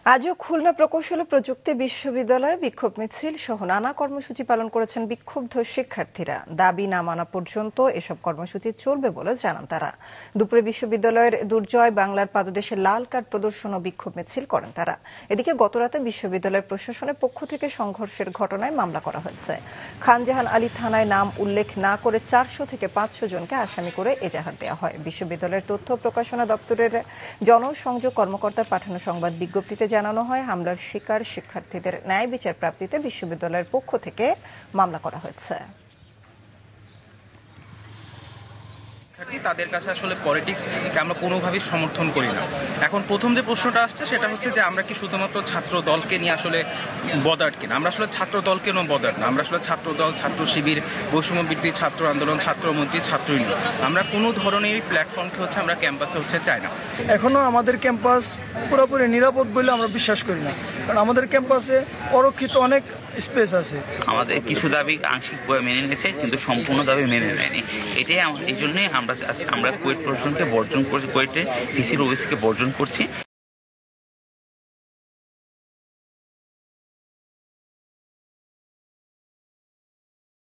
আজও খুলনা প্রকৌশল ও প্রযুক্তি বিশ্ববিদ্যালয়ে বিক্ষোভ মিছিল সহ নানা কর্মসূচি পালন করেছেন বিক্ষুব্ধ শিক্ষার্থীরা। দাবি না মানা পর্যন্ত এসব কর্মসূচি চলবে বলে জানান তারা। দুপুরে বিশ্ববিদ্যালয়ের দুর্জয় বাংলার পাদদেশে লাল কার্ড প্রদর্শন ও বিক্ষোভ মিছিল করেন তারা। এদিকে গতরাতে বিশ্ববিদ্যালয়ের প্রশাসনের পক্ষ থেকে সংঘর্ষের ঘটনায় মামলা করা হয়েছে। খানজাহান আলী থানায় নাম উল্লেখ না করে 400 থেকে 500 জনকে আসামি করে এজাহার দেওয়া হয়। বিশ্ববিদ্যালয়ের তথ্য প্রকাশনা দপ্তরের জনসংযোগ কর্মকর্তার পাঠানো সংবাদ বিজ্ঞপ্তিতে জানানো হয়, হামলার শিকার শিক্ষার্থীদের ন্যায় বিচার প্রাপ্তিতে বিশ্ববিদ্যালয়ের পক্ষ থেকে মামলা করা হয়েছে। তাদের কাছে আসলে পলিটিক্সকে আমরা কোনোভাবেই সমর্থন করি না। এখন প্রথম যে প্রশ্নটা আসছে সেটা হচ্ছে যে আমরা কি শুধুমাত্র ছাত্র দলকে নিয়ে আসলে বদার্ড কিনা। আমরা আসলে ছাত্র দলকে নিয়ে বদার্ড না। আমরা আসলে ছাত্র দল, ছাত্র শিবির, বৈষম্য বিরোধী ছাত্র আন্দোলন, ছাত্রমন্ত্রী, ছাত্র ইউনিয়ন, আমরা কোনো ধরনের প্ল্যাটফর্মকে আমারা ক্যাম্পাসে চাই না। এখনো আমাদের ক্যাম্পাস পুরোপুরি নিরাপদ বলে আমরা বিশ্বাস করি না, কারণ আমাদের ক্যাম্পাসে অরক্ষিত অনেক স্পেস আছে। আমাদের কিছু দাবি আংশিকভাবে মেনে নিয়েছে, কিন্তু সম্পূর্ণ দাবি মেনে নেয়নি। এটাই এই জন্যই আমরা কুয়েট প্রশাসনকে বর্জন করছি, কুয়েটের ভিসির অফিসকে বর্জন করছি।